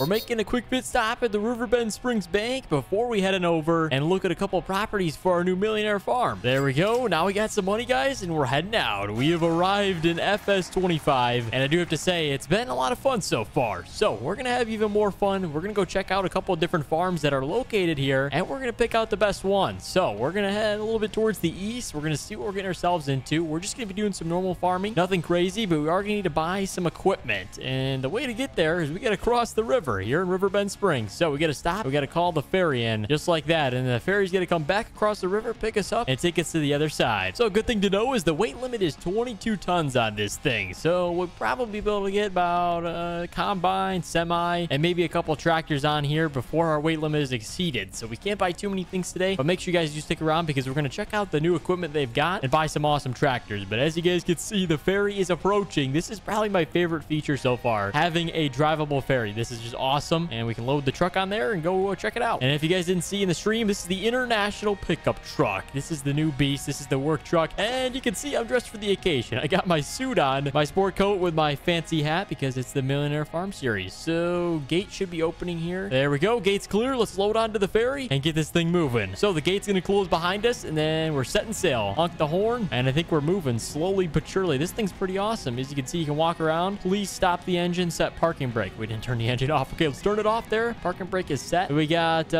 We're making a quick pit stop at the Riverbend Springs Bank before we head on over and look at a couple properties for our new Millionaire farm. There we go. Now we got some money, guys, and we're heading out. We have arrived in FS25, and I do have to say, it's been a lot of fun so far. So we're going to have even more fun. We're going to go check out a couple of different farms that are located here, and we're going to pick out the best one. So we're going to head a little bit towards the east. We're going to see what we're getting ourselves into. We're just going to be doing some normal farming. Nothing crazy, but we are going to need to buy some equipment. And the way to get there is we got to cross the river here in Riverbend Springs. So we got to stop. We got to call the ferry in just like that. And the ferry's going to come back across the river, pick us up, and take us to the other side. So a good thing to know is the weight limit is 22 tons on this thing. So we'll probably be able to get about a combine, semi, and maybe a couple tractors on here before our weight limit is exceeded. So we can't buy too many things today, but make sure you guys do stick around because we're going to check out the new equipment they've got and buy some awesome tractors. But as you guys can see, the ferry is approaching. This is probably my favorite feature so far, having a drivable ferry. This is just awesome, and we can load the truck on there and go check it out. And if you guys didn't see in the stream, this is the International Pickup Truck. This is the new beast. This is the work truck, and you can see I'm dressed for the occasion. I got my suit on, my sport coat with my fancy hat because it's the Millionaire Farm Series. So gate should be opening here. There we go. Gate's clear. Let's load onto the ferry and get this thing moving. So the gate's gonna close behind us, and then we're setting sail. Honk the horn, and I think we're moving slowly but surely. This thing's pretty awesome. As you can see, you can walk around. Please stop the engine, set parking brake. We didn't turn the engine off. Okay, let's turn it off there. Parking brake is set. We got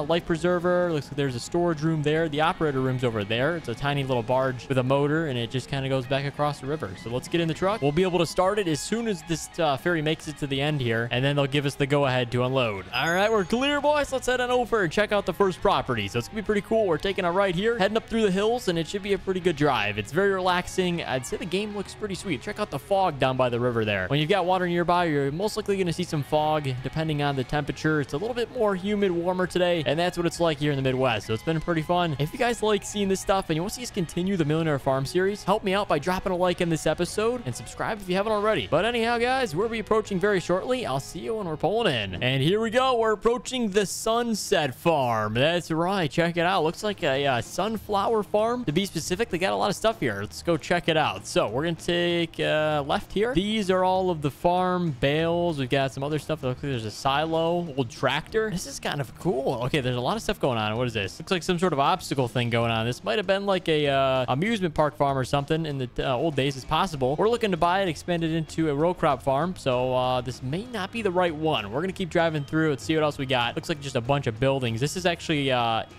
life preserver. Looks like there's a storage room there. The operator room's over there. It's a tiny little barge with a motor, and it just kind of goes back across the river. So let's get in the truck. We'll be able to start it as soon as this ferry makes it to the end here, and then they'll give us the go-ahead to unload. All right, we're clear, boys. Let's head on over and check out the first property. So it's gonna be pretty cool. We're taking a right here, heading up through the hills, and it should be a pretty good drive. It's very relaxing. I'd say the game looks pretty sweet. Check out the fog down by the river there. When you've got water nearby, you're most likely going to see some fog depending on the temperature. It's a little bit more humid, warmer today, and that's what it's like here in the Midwest. So it's been pretty fun. If you guys like seeing this stuff and you want to see us continue the Millionaire Farm series, help me out by dropping a like in this episode and subscribe if you haven't already. But anyhow, guys, we'll be approaching very shortly. I'll see you when we're pulling in. And here we go. We're approaching the Sunset Farm. That's right. Check it out. Looks like a sunflower farm. To be specific, they got a lot of stuff here. Let's go check it out. So we're going to take left here. These are all of the farm bales. We've got some other stuff. Looks like there's a silo, old tractor. This is kind of cool. Okay, there's a lot of stuff going on. What is this? Looks like some sort of obstacle thing going on. This might have been like a amusement park farm or something in the old days. It's possible. We're looking to buy it, expand it into a row crop farm. So this may not be the right one. We're going to keep driving through. Let's see what else we got. Looks like just a bunch of buildings. This is actually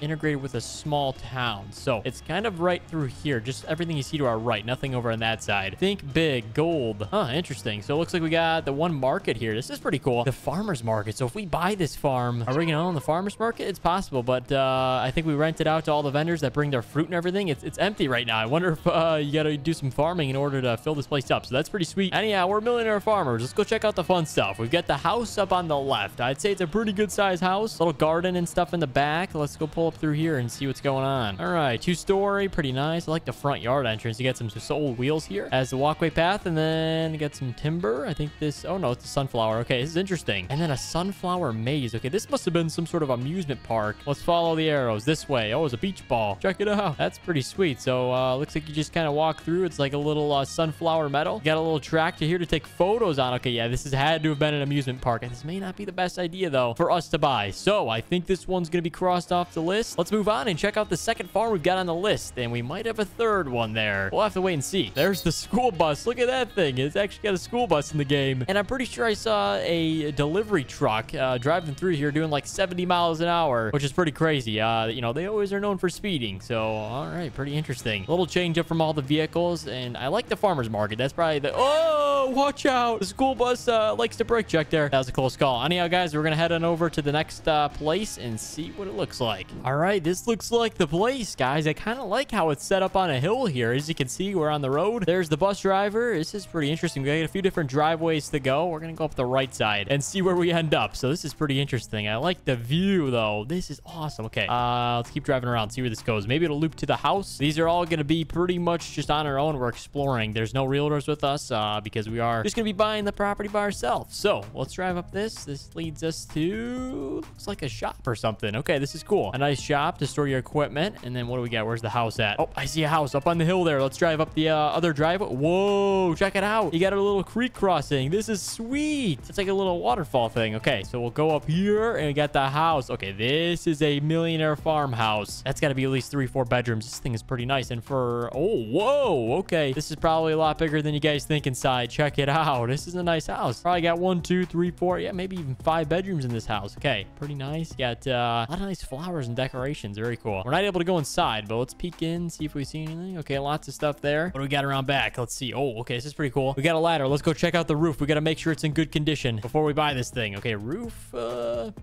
integrated with a small town. So it's kind of right through here. Just everything you see to our right. Nothing over on that side. Think big. Gold. Huh, interesting. So it looks like we got the one market here. This is pretty cool. The farmer's market. So if we buy this farm, are we going to own the farmer's market? It's possible, but I think we rent it out to all the vendors that bring their fruit and everything. It's empty right now. I wonder if you got to do some farming in order to fill this place up. So that's pretty sweet. Anyhow, we're Millionaire Farmers. Let's go check out the fun stuff. We've got the house up on the left. I'd say it's a pretty good size house. Little garden and stuff in the back. Let's go pull up through here and see what's going on. All right, 2-story. Pretty nice. I like the front yard entrance. You got some old wheels here as the walkway path, and then you got some timber. I think this, oh no, it's a sunflower. Okay, this is interesting. And then a sunflower maze. Okay, this must have been some sort of amusement park. Let's follow the arrows this way. Oh, it's a beach ball. Check it out. That's pretty sweet. So looks like you just kind of walk through. It's like a little sunflower meadow. You got a little tractor here to take photos on. Okay, yeah, this has had to have been an amusement park. And this may not be the best idea though for us to buy. So I think this one's gonna be crossed off the list. Let's move on and check out the second farm we've got on the list. And we might have a third one there. We'll have to wait and see. There's the school bus. Look at that thing. It's actually got a school bus in the game. And I'm pretty sure I saw a delivery truck driving through here doing like 70 miles an hour, which is pretty crazy. You know, they always are known for speeding. So, all right, pretty interesting. A little change up from all the vehicles. And I like the farmer's market. That's probably the... Oh, watch out. The school bus likes to brake check there. That was a close call. Anyhow, guys, we're going to head on over to the next place and see what it looks like. All right, this looks like the place, guys. I kind of like how it's set up on a hill here. As you can see, we're on the road. There's the bus driver. This is pretty interesting. We got a few different driveways to go. We're going to go up the right side and see where we end up. So this is pretty interesting. I like the view, though. This is awesome. Okay, let's keep driving around, see where this goes. Maybe it'll loop to the house. These are all going to be pretty much just on our own. We're exploring. There's no realtors with us because we are just going to be buying the property by ourselves. So let's drive up this. This leads us to... looks like a shop or something. Okay, this is cool. A nice shop to store your equipment. And then what do we got? Where's the house at? Oh, I see a house up on the hill there. Let's drive up the other driveway. Whoa, check it out. You got a little creek crossing. This is sweet. It's like a little waterfall waterfall thing. Okay, so we'll go up here and we got the house. Okay, this is a millionaire farmhouse. That's got to be at least 3-4 bedrooms. This thing is pretty nice. And for, oh, whoa, okay. This is probably a lot bigger than you guys think inside. Check it out. This is a nice house. Probably got 1, 2, 3, 4. Yeah, maybe even 5 bedrooms in this house. Okay, pretty nice. Got a lot of nice flowers and decorations. Very cool. We're not able to go inside, but let's peek in, see if we see anything. Okay, lots of stuff there. What do we got around back? Let's see. Oh, okay, this is pretty cool. We got a ladder. Let's go check out the roof. We got to make sure it's in good condition before we buy this thing. Okay, roof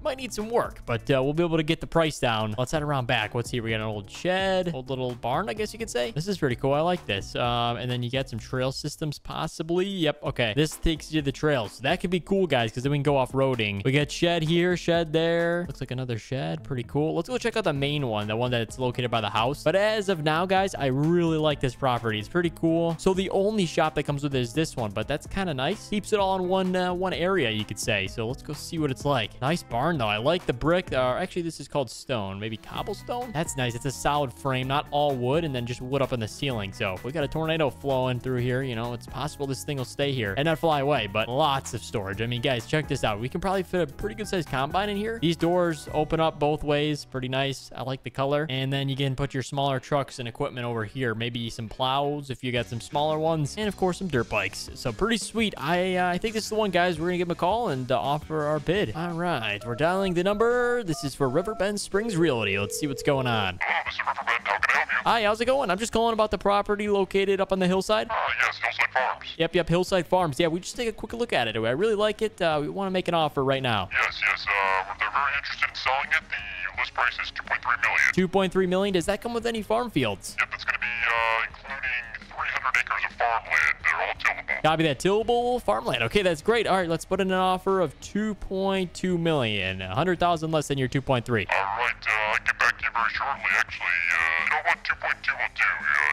might need some work, but we'll be able to get the price down. Let's head around back. What's here? We got an old shed, old little barn, I guess you could say. This is pretty cool. I like this. And then you got some trail systems possibly. Yep, okay. This takes you to the trails. So that could be cool, guys, because then we can go off-roading. We got shed here, shed there. Looks like another shed. Pretty cool. Let's go check out the main one, the one that's located by the house. But as of now, guys, I really like this property. It's pretty cool. So the only shop that comes with it is this one, but that's kind of nice. Keeps it all in one area, you could say. So let's go see what it's like. Nice barn, though. I like the brick. Actually, this is called stone. Maybe cobblestone? That's nice. It's a solid frame, not all wood, and then just wood up in the ceiling. So if we got a tornado flowing through here, you know, it's possible this thing will stay here and not fly away, but lots of storage. I mean, guys, check this out. We can probably fit a pretty good sized combine in here. These doors open up both ways. Pretty nice. I like the color. And then you can put your smaller trucks and equipment over here. Maybe some plows if you got some smaller ones, and of course some dirt bikes. So pretty sweet. I think this is the one, guys. We're gonna give him a call and offer our bid. All right, we're dialing the number. This is for Riverbend Springs Realty. Let's see what's going on. Hello, Mr. Riverbend. How can I help you? Hi, how's it going? I'm just calling about the property located up on the hillside. Yes, Hillside Farms. Yep, Hillside Farms. Yeah, we just take a quick look at it. I really like it. We want to make an offer right now. Yes, they're very interested in selling it. The list price is $2.3 million. $2.3 million. Does that come with any farm fields? Yep, it's going to be including 300 acres of farmland. They're all tillable. Copy that. Tillable farmland. Okay, that's great. All right, let's put in an offer of $2.2 million. $100,000 less than your 2.3. All right, I'll get back to you very shortly. Actually, you know what? 2.2 will do.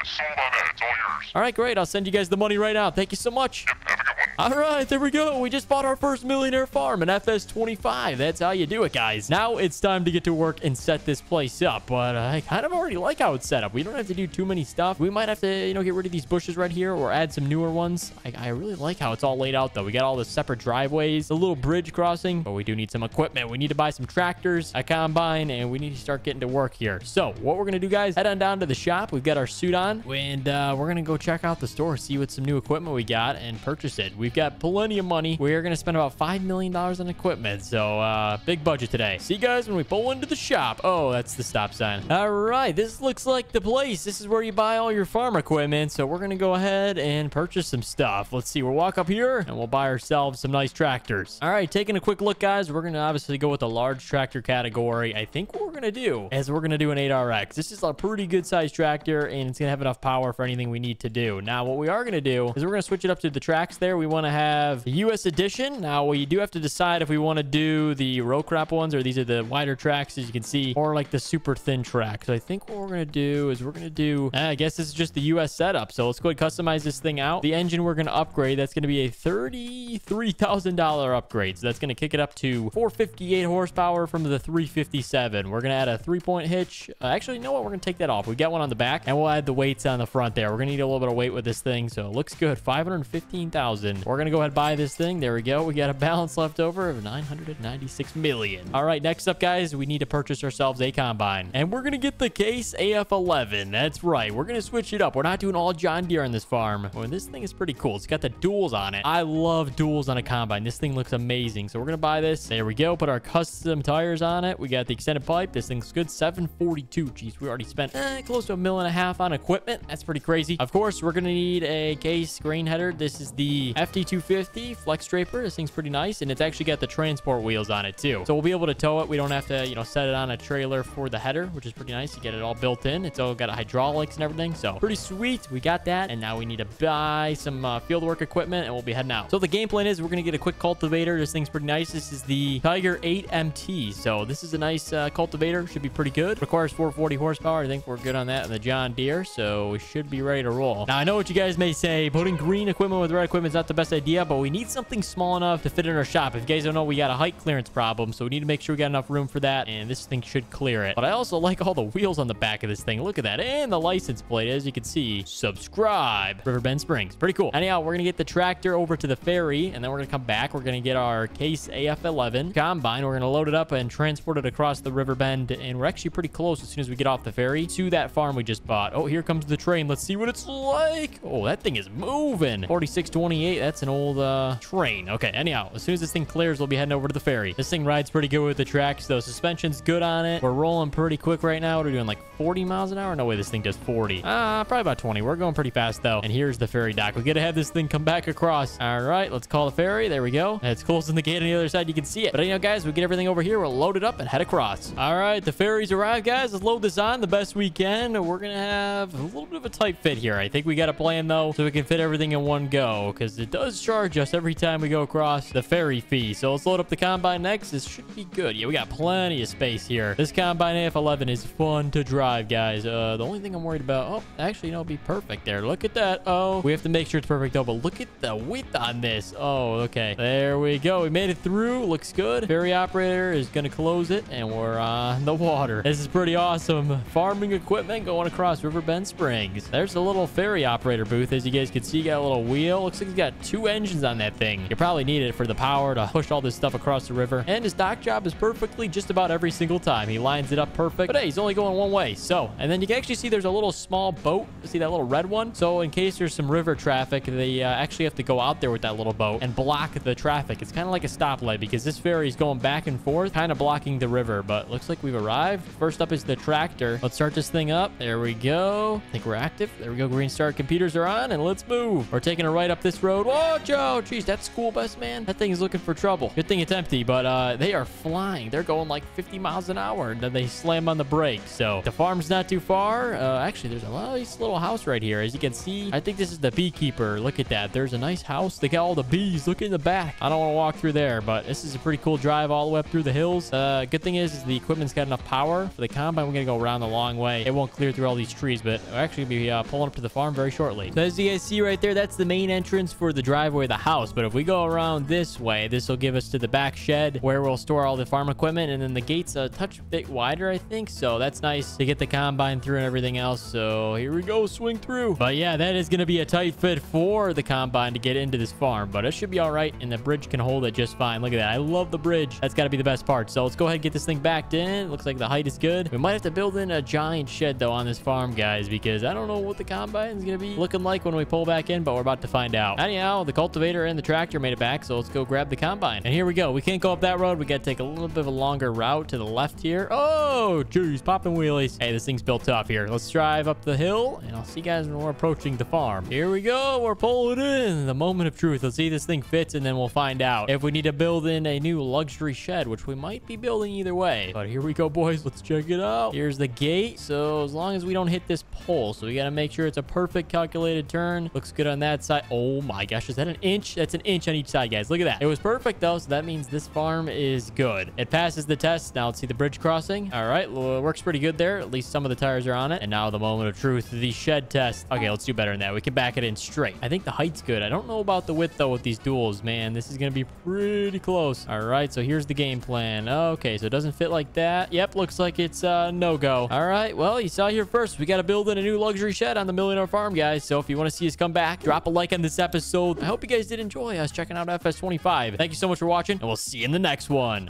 Sold on that. It's all yours. All right, great. I'll send you guys the money right now. Thank you so much. Yep, have a good one. All right, there we go. We just bought our first millionaire farm, an FS25. That's how you do it, guys. Now it's time to get to work and set this place up. But I kind of already like how it's set up. We don't have to do too many stuff. We might have to, get rid of these bushes right here or add some newer ones. I really like how it's all laid out, though. We got all the separate driveways, a little bridge crossing, but we do need some equipment. We need to buy some tractors, a combine, and we need to start getting to work here. So what we're going to do, guys, head on down to the shop. We've got our suit on, and we're going to go check out the store, see what some new equipment we got, and purchase it. We've got plenty of money. We're going to spend about $5 million on equipment, so big budget today. See you guys when we pull into the shop. Oh, that's the stop sign. All right, this looks like the place. This is where you buy all your farm equipment, so we're going to go ahead and purchase some stuff. Let's see. We'll walk up here, and we'll buy ourselves some nice tractors. All right, taking a quick look, guys. We're going to obviously go with the large tractor category. I think what we're going to do is we're going to do an 8RX. This is a pretty good sized tractor, and it's going to have enough power for anything we need to do. Now, what we are going to do is we're going to switch it up to the tracks there. We want to have the US edition. Now, we do have to decide if we want to do the row crop ones, or these are the wider tracks, as you can see, or like the super thin track. So I think what we're going to do is we're going to do, I guess this is just the US setup. So let's go ahead and customize this thing out. The engine we're going to upgrade. That's going to be a $33,000 upgrade. So that's going to kick it up to 458 horsepower from the 357. We're going to add a 3-point hitch. Actually, you know what? We're going to take that off. We got one on the back, and we'll add the weights on the front there. We're going to need a little bit of weight with this thing. So it looks good. 515,000. We're going to go ahead and buy this thing. There we go. We got a balance left over of 996 million. All right, next up, guys, we need to purchase ourselves a combine, and we're going to get the Case AF11. That's right. We're going to switch it up. We're not doing all John Deere on this farm. Well, this thing is pretty cool. It's got the duals on it. I love duals on a combine. This thing looks amazing. So we're going to buy this. There we go. Put our custom tires on it. We got the extended pipe. This thing's good. 742. Jeez, we already spent close to $1.5 million on equipment. That's pretty crazy. Of course, we're going to need a Case grain header. This is the FT250 flex draper. This thing's pretty nice, and it's actually got the transport wheels on it too. So we'll be able to tow it. We don't have to, set it on a trailer for the header, which is pretty nice. You get it all built in. It's all got hydraulics and everything. So pretty sweet. We got that, and now we need to buy some fieldwork equipment, and we'll be heading out. So the game plan is we're going to get a quick cultivator. This thing's pretty nice. This is the Tiger 8 MT. So this is a nice cultivator. Should be pretty good. Requires 440 horsepower. I think we're good on that in the John Deere, so we should be ready to roll. Now, I know what you guys may say. Putting green equipment with red equipment is not the best idea, but we need something small enough to fit in our shop. If you guys don't know, we got a height clearance problem, so we need to make sure we got enough room for that, and this thing should clear it. But I also like all the wheels on the back of this thing. Look at that, and the license plate, as you can see. Subscribe. Riverbend Springs. Pretty cool. Anyhow, we're gonna get the tractor over to the ferry, and then we're gonna come back. We're gonna get our Case AF11 combine. We're gonna load it up and transport it across the Riverbend, and we're actually pretty close as soon as we get off the ferry to that farm we just bought. Oh, here comes the train. Let's see what it's like. Oh, that thing is moving. 4628. That's an old train. Okay, anyhow, as soon as this thing clears, we'll be heading over to the ferry. This thing rides pretty good with the tracks, though. Suspension's good on it. We're rolling pretty quick right now. We're doing like 40 miles an hour. No way this thing does 40. Probably about 20. We're going pretty fast, though. And here's the ferry dock. We gotta have this thing come back across. All right, let's call the ferry. There we go. It's closing the gate on the other side. You can see it. But anyhow, guys, we get everything over here. We'll load it up and head across. All right, the ferry's arrived, guys. Let's load this on the best we can. We're gonna have a little bit of a tight fit here. I think we got a plan, though, so we can fit everything in one go, because it does charge us every time we go across the ferry fee. So let's load up the combine next. This should be good. Yeah, we got plenty of space here. This combine AF11 is fun to drive, guys. The only thing I'm worried about... Oh, actually, no, it'll be perfect there. Look at that. Oh, we have to make sure it's perfect, though, but look at the width on this. Oh, okay. There we go. We made it through. Looks good. Ferry operator is going to close it, and we're on the water. This is pretty awesome. Farming equipment going across Riverbend Springs. There's a little ferry operator booth. As you guys can see, got a little wheel. Looks like he's got 2 engines on that thing. You probably need it for the power to push all this stuff across the river. And his dock job is perfectly just about every single time. He lines it up perfect. But hey, he's only going one way. So, and then you can actually see there's a little small boat. See that little red one? So in case there's some river traffic, they actually have to go out there with that little boat and block the traffic. It's kind of like a stoplight because this ferry is going back and forth, kind of blocking the river. But looks like we've arrived. First up is the tractor. Let's start this thing up. There we go. I think we're active. There we go. Green start. Computers are on, and let's move. We're taking a right up this road. Whoa, Joe. Jeez, that's school bus, man. That thing is looking for trouble. Good thing it's empty, but they are flying. They're going like 50 miles an hour, and then they slam on the brakes. So the farm's not too far. Actually, there's a nice little house right here. As you can see, I think this is the beekeeper. Look at that. There's a nice house. They got all the bees. Look in the back. I don't want to walk through there, but this is a pretty cool drive all the way up through the hills. Good thing is the equipment's got enough power. For the combine, we're going to go around the long way. It won't clear through all these trees, but we'll actually be pulling up to the farm very shortly. So as you guys see right there, that's the main entrance for the driveway of the house. But if we go around this way, this will give us to the back shed where we'll store all the farm equipment. And then the gate's a touch bit wider, I think. So that's nice to get the combine through and everything else. So here we go, swing through. But yeah, that is going to be a tight fit for the combine to get into this farm. But it should be all right, and the bridge can hold it just fine. Look at that. I love the bridge. That's got to be the best part. So let's go ahead and get this thing backed in. Looks like the height is good. We might have to build in a giant shed, though, on this farm, guys, because I don't know what the combine is going to be looking like when we pull back in, but we're about to find out. Anyhow, the cultivator and the tractor made it back, so let's go grab the combine. And here we go. We can't go up that road. We got to take a little bit of a longer route to the left here. Oh, geez, popping wheelies. Hey, this thing's built up here. Let's drive up the hill, and I'll see you guys when we're approaching the farm. Here we go. We're pulling in. The moment of truth. Let's see if this thing fits, and then we'll find out if we need to build in a new luxury shed, which we might be building either way. But here we go, boys. Let's check it out. Here's the gate. So as long as we don't hit this pole, so we got to make sure it's a perfect calculated turn. Looks good on that side. Oh my gosh, is that an inch? That's an inch on each side, guys. Look at that. It was perfect, though, so that means this farm is good. It passes the test. Now let's see the bridge crossing. All right, well, it works pretty good there. At least some of the tires are on it. And now the moment of truth, the shed test. Okay, let's do better than that. We can back it in straight. I think the height's good. I don't know about the width, though, with these duals. Man, this is going to be pretty close. All right, so here's the game plan. Okay, so it doesn't fit like that. Yep, looks like it's no-go. All right, well, you saw here first. We got to build in a new luxury shed on the Millionaire farm, guys. So if you want to see us come back, drop a like on this episode. I hope you guys did enjoy us checking out FS25. Thank you so much for watching, and we'll see you in the next one.